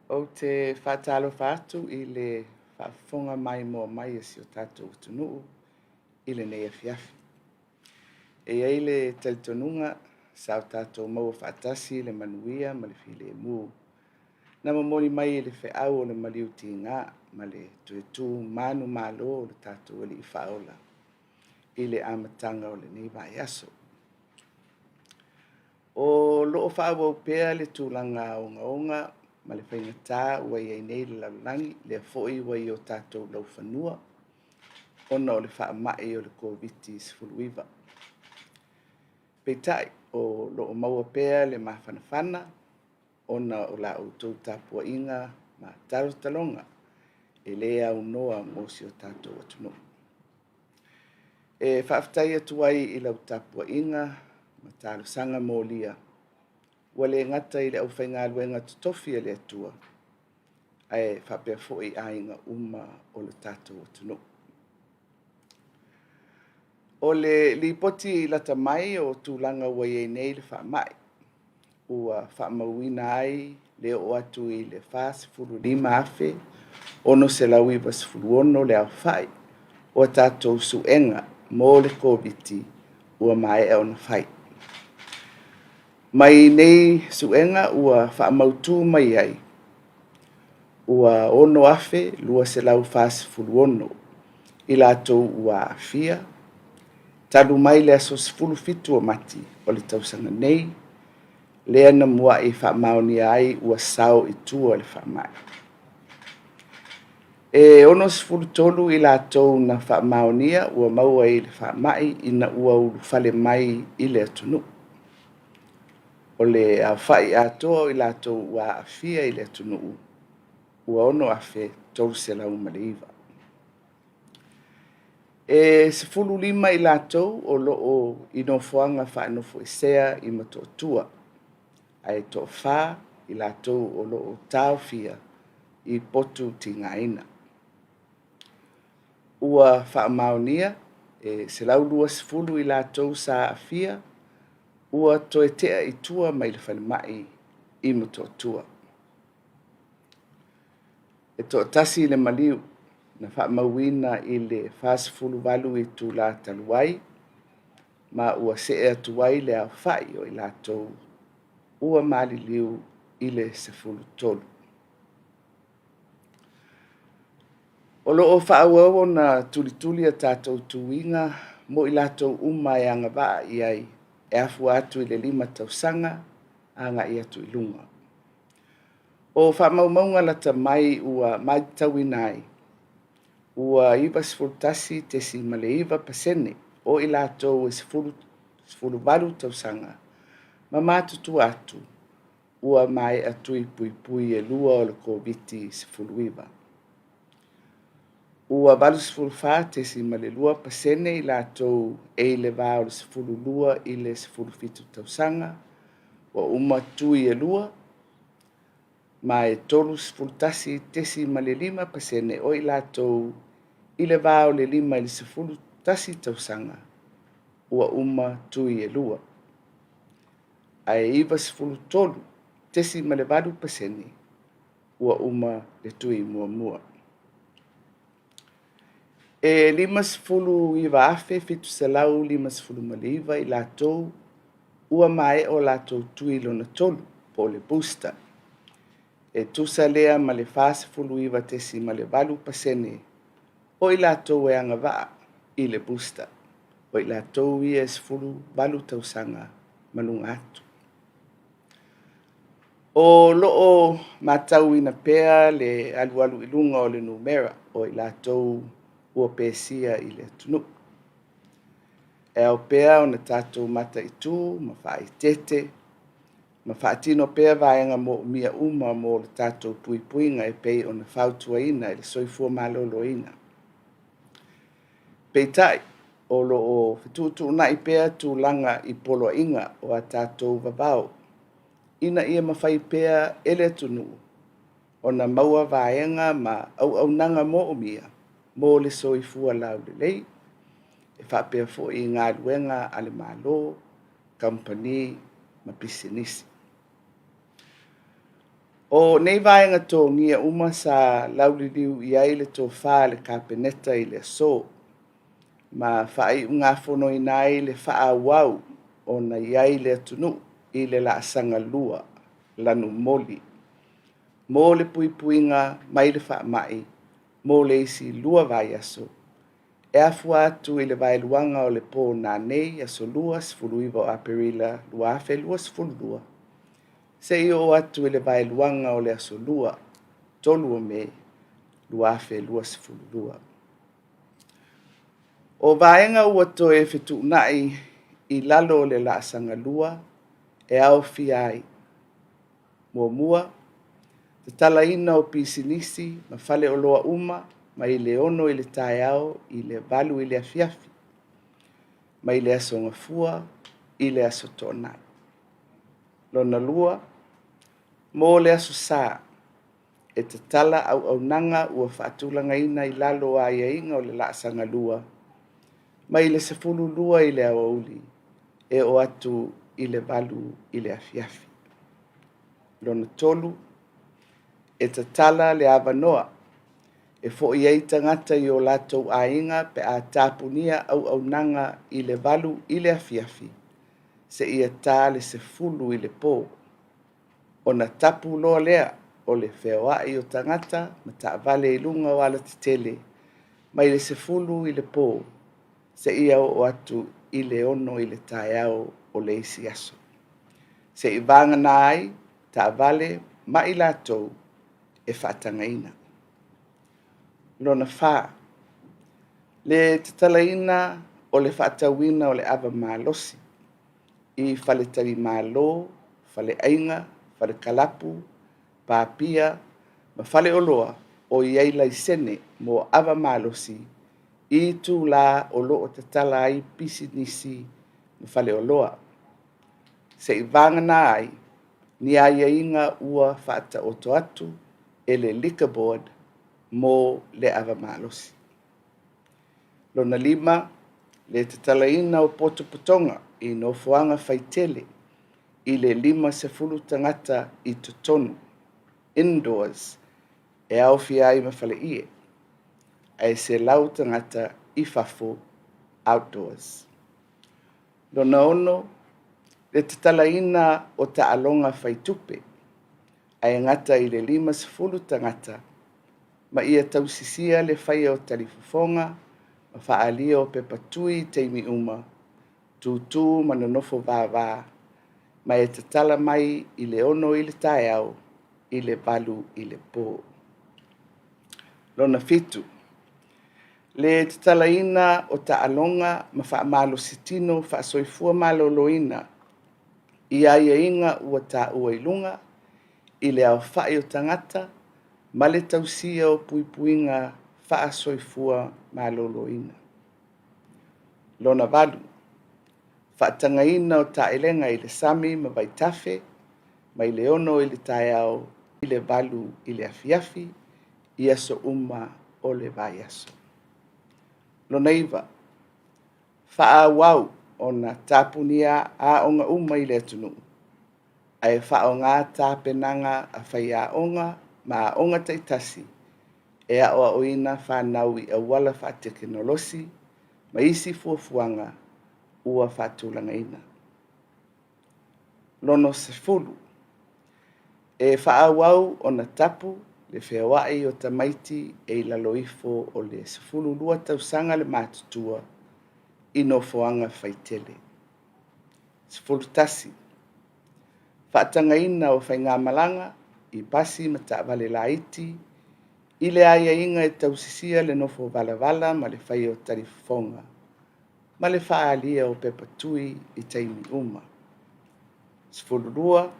O te whātalo whātu I le whaafonga mai mo mai si o tātou tunuu I le nei afiafi. E ai le talitonunga sa o tātou mau whaatasi le manuia ma le while mū. Na mamoni mai le whiau o le maliu ti ngā ma le tuetu manu malo o le tātou ali I whaola I le amatanga o le nei vai aso. O loo whaau au pēr le tūlanga onga ma le whaingatā ua iai nei le laulangi le foi ua I o tātou lau whanua ona o le whaamai o le COVID-19. Peitai o loo maua pēr le mawhanawhana ona o la outou tāpua inga ma talonga e le au noa mo si o tātou atunu. E whaaftai atuai I lau tāpua inga ma tālo sanga mō lia. Ua le ngata I le au whainga luenga tutofi le atua. Ai whapea foi a inga o le tātou atunu. O le lipoti lata mai o tūlanga ua iei nei le whaamai. Ua whaamauina ai le o atu I le whaasifuru lima afe ono se lauiwa sifuru ono le au whai. O tātou suenga mō le COVID ua mai e ona whai. Mai nei suenga ua whaamautu mai ai. Ua ono afe lua se lau whaasifuru ono I lātou ua afia. Talu mai le aso sifuru fitu o mati o le tausanga nei. Lea na mua I whaamaoni ai ua sao I tua le whaamai. E ono sifuru tolu I lātou na whaamaonia ua maua I le whaamai ina ua ulu whale mai I le atunu. O le a whai atoa I lātou ua afia I le atunu ua ono afe tolu se lau maleiva. E sifuru lima I lātou o loo inofoanga whaanofo esea I matotua. Ai to wha I lātou o loo tāwhia I potu tingaina. Ua whaamaonia e se lau lua sifuru I lātou sa afia ua toetea I tua mai le whalemai I matotua. E to tasi le maliu na whaamauina I le whaasifuru walu I tū la taluai ma ua se atuai le au whai o I lātou ua mali liu I le sifuru tolu. O loo whaauau na tulituli a tātou tuinga mo I lātou e angawaa I ai e afu atu I le 5 tausanga anga I atu I lunga. O whaamaumaunga lata mai ua maitawina ai. Ua iwa sifurutasi te si maleiva pasene o I lātou e sifuru walu tausanga. Ma mātutu atu ua mai atu I pui lua o le COVID-19. Ua walu sifuru wha te si malelua pasene I lātou e le vā o le sifuru lua I le sifuru fitu tausanga. Ua tui lua ma e tolu sifurutasi te si malelima pasene o I lātou I le vā o le 5 I le sifuru tasi tausanga. Ua tui lua. Ai iwa sifuru tolu tesi ma le valu pasene ua le tui mua. E 5 sifuru iwa afe fitu salau 5 sifuru maliva I lātou ua mai o lātou tui lona tolu po le booster. E tusa lea ma le whaasifuru iwa tesi ma le valu pasene o I lātou e angawaa I le booster. O I lātou I e sifuru valu tausanga malunga atu. O loo matau ina pea le alu ilunga o le numera o I lātou ua pēsia I le tunu. E au pea o na tātou mata I tū, ma whai tete, ma whaatino pea vaenga mo mia mo le tātou puipuinga e pei o na whautua ina I le soifua malolo ina. Peitai o loo whitutu na I pea tū langa I polo inga o a tātou vavao. Ina ia mawhai pea ele tunu o na maua vaenga ma au nanga mo o mia mo le soifua lau le lei e whapea fo I ngā luenga ale malo, company, ma pisinisi. O nei vaenga tō ngia uma sa lauliliu i ai le tō whā le kāpeneta i le so. Ma whai ngā whono i nai le wha wau o na i ai le atunu i le la asanga lua lanu moli. Mō le puipuinga mai le wha mai, mō le isi lua vai aso. E afu atu i le vai luanga o le pō nā nei aso lua sfuluiva o aperila lua afe lua sfulua. Se i o atu i le vai luanga o le aso lua, tolu o me, lua afe lua sfulua. O vaenga ua toe e fitu nai i lalo o le la asanga lua, e au fi ai. Mua, te tala ina o pisinisi, ma fale o loa uma, ma i le ono i le tae au, i le valu i le afiafi, ma i le aso ngafua, i le aso tonai. Lona lua, mō le aso sā, e te tala au nanga ua whaatulanga ina i lalo a ia inga o le la asanga lua, ma i le sefulu lua i le awauli, e o atu i le valu i le afiafi. Lona tolu, e te tala le avanoa, e fo i ei tangata i o latou a inga pe a tāpunia au nanga i le valu i le afiafi, se ia tā le sefulu i le pō. O na tapu loa lea o le wheoa i o tangata, ma ta vale i lunga o ala tele, ma i le sefulu i le pō, se ia o atu i le ono i le taeao o le isi aso. Se i vanga nai, ta vale, ma i latou, e whaatangaina. Lona wha, le te talaina o le whaatawina o le ava malosi, i whale tari malo, whale ainga, whale kalapu, pāpia, ma whale oloa o iei lai sene mo ava malosi, i tū la o loo te tala ai pisi nisi ma whale oloa. Se i vangana ai, ni aia inga ua whaata oto atu e le liquor board mo le ava malosi. Lona lima, le te talaina o potopotonga i no fuanga whaitele i le 5 tangata i totonu, indoors, e au fia ai mawhale ie, ai se lau tangata i fafo, outdoors. Lona ono, le te talaina o ta alonga whaitupe, ai ngata i le 5 tangata, ma ia tausisia le whaia o talifufonga, ma whaalia o pepatui teimi uma, tūtū manonofo vāvā, ma e te tala mai i le ono i le tae au, i le valu i le pō. Lona fitu, le te talaina o ta alonga ma wha malo sitino wha soifua malo loina, i aia inga ua ta ua ilunga, i le au whae o tangata, ma le tausia o puipuinga wha soifua malo loina. Lona valu, whaatangaina o ta elenga i le sami ma vai tafe, ma i le ono i le tae au, i le valu i le afiafi, i aso uma o le vai aso. Lona iwa, wha wau o na tapunia a onga uma i le atunu, ai wha o ngā tāpenanga a whai a onga ma a onga taitasi, e a oa oina whanau i a wala wha teknolosi, ma isi fuafuanga ua whatulanga ina. Lono sefulu, e whaawau o na tapu le whewai o tamaiti e laloifo o le sefulu lua tausanga le mātutua i no foanga whaitele. Sefulu tasi, whaatanga ina o whainga malanga i pasi ma ta vale laiti, i le aia inga e tausisia le nofo vala ma le whai o tarifonga, ma le whaalia o pepatui i taimi uma. Sefulu lua,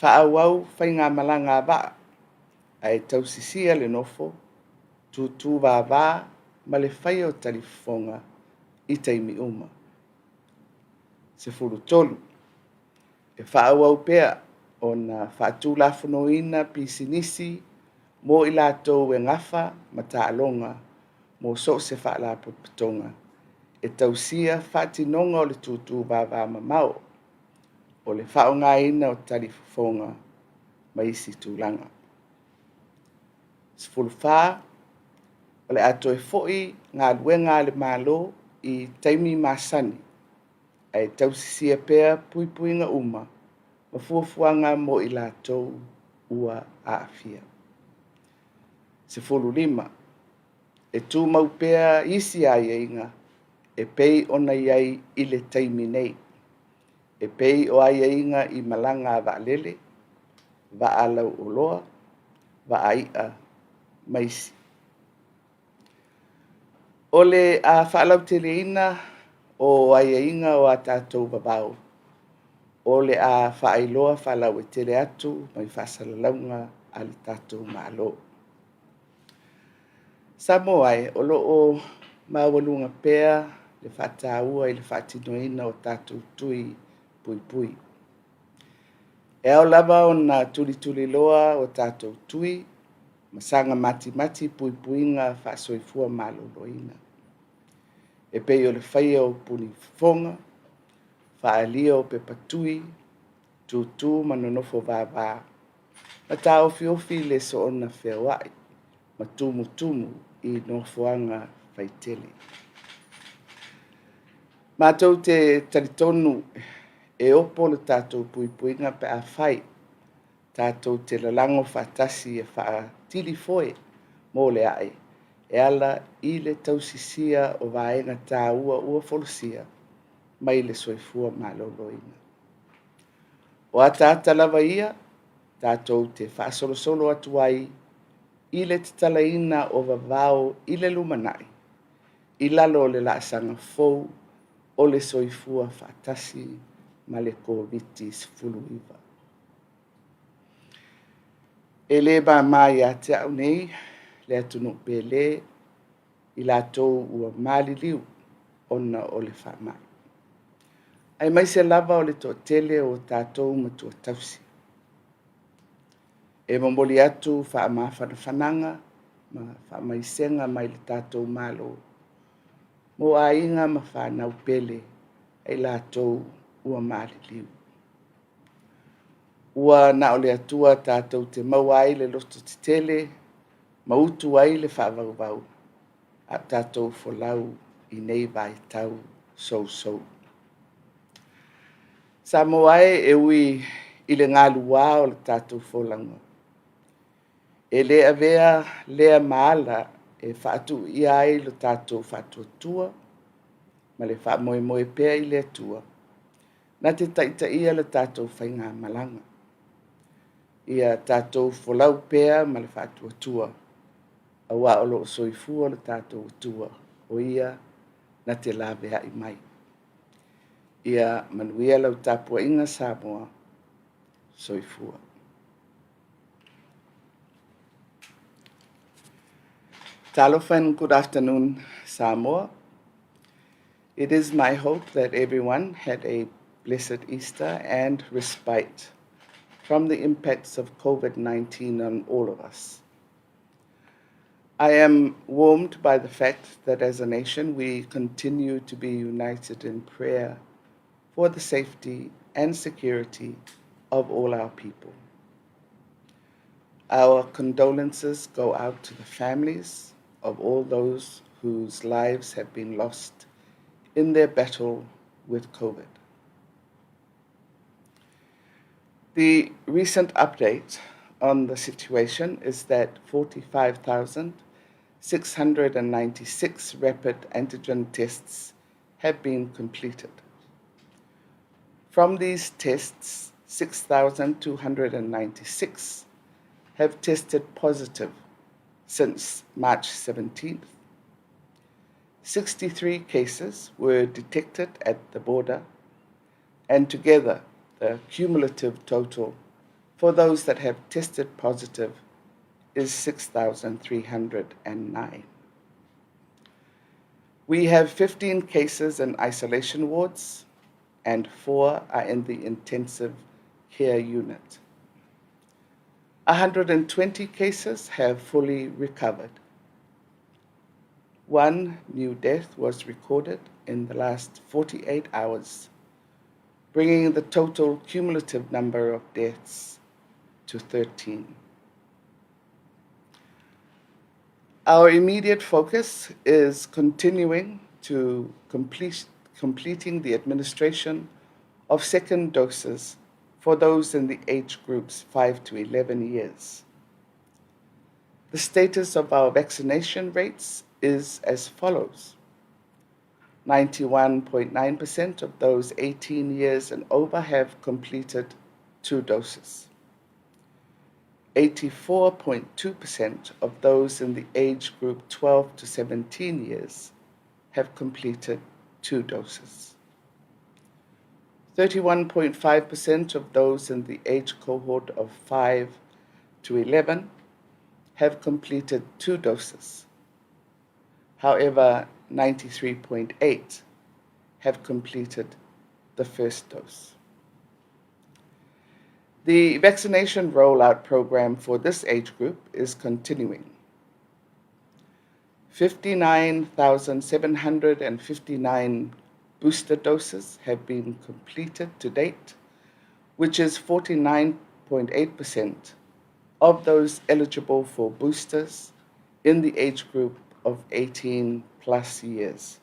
whaawau whainga malanga vaa, ai tausisia le nofo, tūtū vā, ma le whai o tarifonga i taimi uma. Sefulu tolu, e whaawau pea o na whaatulafono ina pisinisi mo i lātou e ngafa ma ta alonga mo so se whaala putonga. E tausia whaatinonga o le tūtū vā mamao, o le whaonga ina o tarifonga, ma isi tūlanga. Sefulufā, o le ato e fo'i ngā luenga le mālo i taimi masani, ai tausisia pea puipuinga uma, ma fuafuanga mo i lātou ua aafia. Sefululima, e tūmau pea isi a iaiga, e pei ona iai i le taimi nei. E pei o aiaiga i malanga va'alele, va'alau oloa, va'ai'a maisi. O le a whaalauteleina o aiaiga o a tātou babau. O le a whaailoa whaalau e tele atu mai whaasalalauga a le tātou mālo. Samoai, o loo mawalunga pea le whātāua i le whaatinoina o tātou tui pui pui. E au lava o na tuli loa o tātou tui, masanga mati mati pui puinga whaasoifua maloloina. E pei o le whaia o puni fonga, whaalia o pe patui, tūtū manonofo vāvā. Na tā ofi le so ona whewai, ma tumu i nofoanga whaitele. Mātou te taritonu e opo le tātou pui puinga pe a whai, tātou te lalango whaatasi e wha tili foe mō le ai. E ala i le tausisia o vaenga tā ua folosia mai le soifua maloloina. O ata lava ia, tātou te whaasolo atu ai i le tatalaina o vavao i le lumanai, i lalo le laasanga fou o le soifua whaatasi ma le COVID-19. E le ba mai a te au nei, le atunu pele i lātou ua maliliu ona o le whamai. Ai mai se lava o le tō tele o tātou matua tausi. E mamoli atu whaamawhanawhananga, ma whaamaisenga mai le tātou malo. Mo a inga ma whanau pele ai lātou ua maliliu. Ua na o le atua tātou te mauai le loto te tele, mautu ai le whaavau, a tātou folau i nei vai tau sou. Sa moai e ui i le ngalu wā o le tātou folanga. E lea vea lea maala e whaatu i ai le tātou whaatuatua, ma le whaamoe pea i le atua, na te taita ia le tātou whainga malanga. Ia tātou folau pea ma le whaatuatua, a wā o loo soifua le tātou atua, o ia na te lawea i mai. Ia manuia lau tāpua inga Samoa, soifua. Talofa, good afternoon, Samoa. It is my hope that everyone had a blessed Easter and respite from the impacts of COVID-19 on all of us. I am warmed by the fact that as a nation we continue to be united in prayer for the safety and security of all our people. Our condolences go out to the families of all those whose lives have been lost in their battle with COVID. The recent update on the situation is that 45,696 rapid antigen tests have been completed. From these tests, 6,296 have tested positive since March 17th. 63 cases were detected at the border, and together the cumulative total for those that have tested positive is 6,309. We have 15 cases in isolation wards and 4 are in the intensive care unit. 120 cases have fully recovered. 1 new death was recorded in the last 48 hours, bringing the total cumulative number of deaths to 13. Our immediate focus is continuing to completing the administration of second doses for those in the age groups 5 to 11 years. The status of our vaccination rates is as follows. 91.9% of those 18 years and over have completed 2 doses. 84.2% of those in the age group 12 to 17 years have completed 2 doses. 31.5% of those in the age cohort of 5 to 11 have completed 2 doses. However, 93.8% have completed the first dose. The vaccination rollout program for this age group is continuing. 59,759 booster doses have been completed to date, which is 49.8% of those eligible for boosters in the age group of 18 plus years.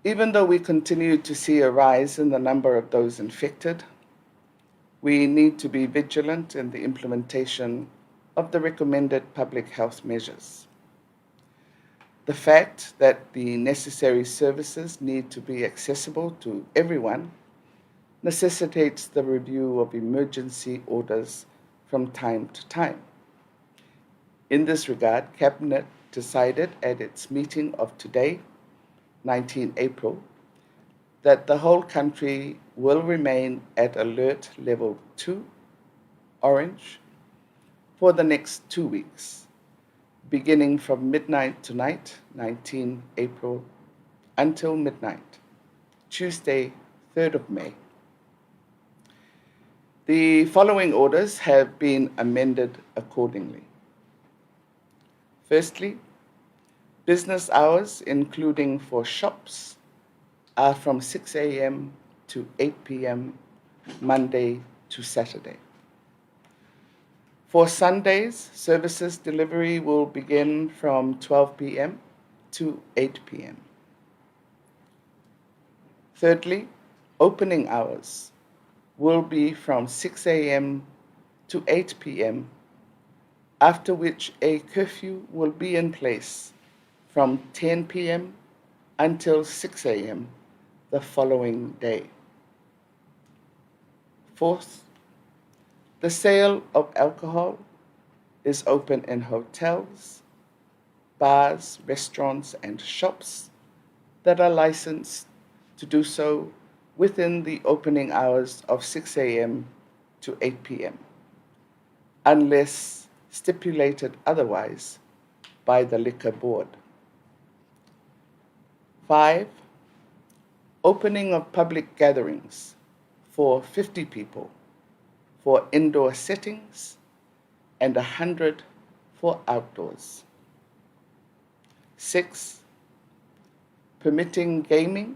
Even though we continue to see a rise in the number of those infected, we need to be vigilant in the implementation of the recommended public health measures. The fact that the necessary services need to be accessible to everyone necessitates the review of emergency orders from time to time. In this regard, Cabinet decided at its meeting of today, 19 April, that the whole country will remain at alert level 2, orange, for the next 2 weeks, beginning from midnight tonight, 19 April, until midnight, Tuesday, 3rd of May. The following orders have been amended accordingly. Firstly, business hours, including for shops, are from 6 a.m. to 8 p.m. Monday to Saturday. For Sundays, services delivery will begin from 12 p.m. to 8 p.m. Thirdly, opening hours will be from 6 a.m. to 8 p.m., after which a curfew will be in place from 10 p.m. until 6 a.m. the following day. Fourth, the sale of alcohol is open in hotels, bars, restaurants, and shops that are licensed to do so within the opening hours of 6 a.m. to 8 p.m., unless stipulated otherwise by the Liquor Board. 5, opening of public gatherings for 50 people for indoor settings and 100 for outdoors. 6, permitting gaming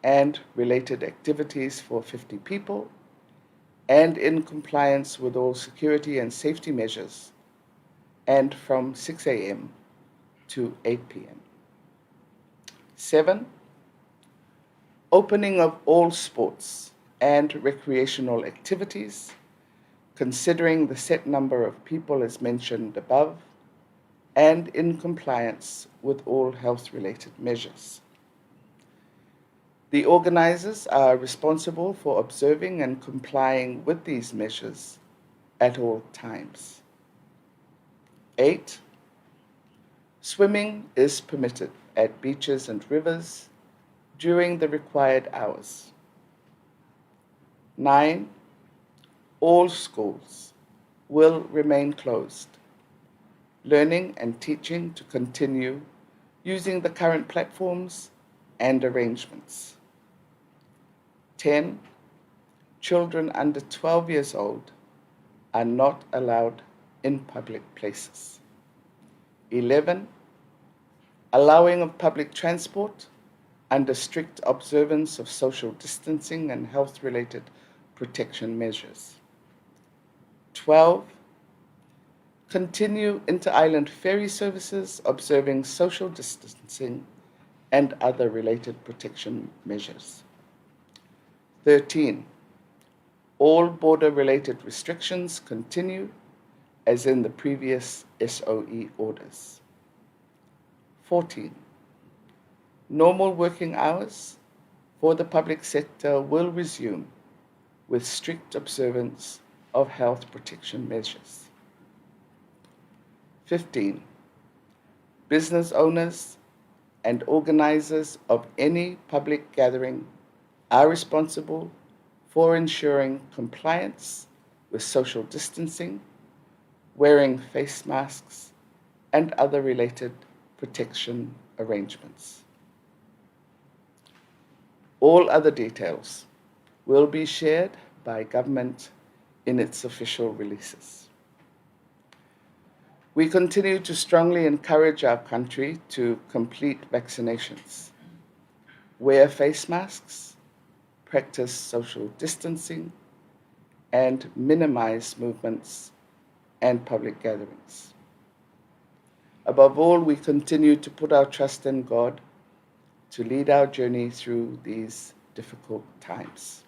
and related activities for 50 people and in compliance with all security and safety measures, and from 6 a.m. to 8 p.m. 7, opening of all sports and recreational activities, considering the set number of people as mentioned above, and in compliance with all health-related measures. The organizers are responsible for observing and complying with these measures at all times. 8, swimming is permitted at beaches and rivers during the required hours. 9, all schools will remain closed. Learning and teaching to continue using the current platforms and arrangements. 10, children under 12 years old are not allowed in public places. 11, allowing of public transport under strict observance of social distancing and health-related protection measures. 12. Continue inter-island ferry services, observing social distancing and other related protection measures. 13. All border-related restrictions continue as in the previous SOE orders. 14. Normal working hours for the public sector will resume with strict observance of health protection measures. 15. Business owners and organizers of any public gathering are responsible for ensuring compliance with social distancing, wearing face masks, and other related protection arrangements. All other details will be shared by government in its official releases. We continue to strongly encourage our country to complete vaccinations, wear face masks, practice social distancing, and minimize movements and public gatherings. Above all, we continue to put our trust in God to lead our journey through these difficult times.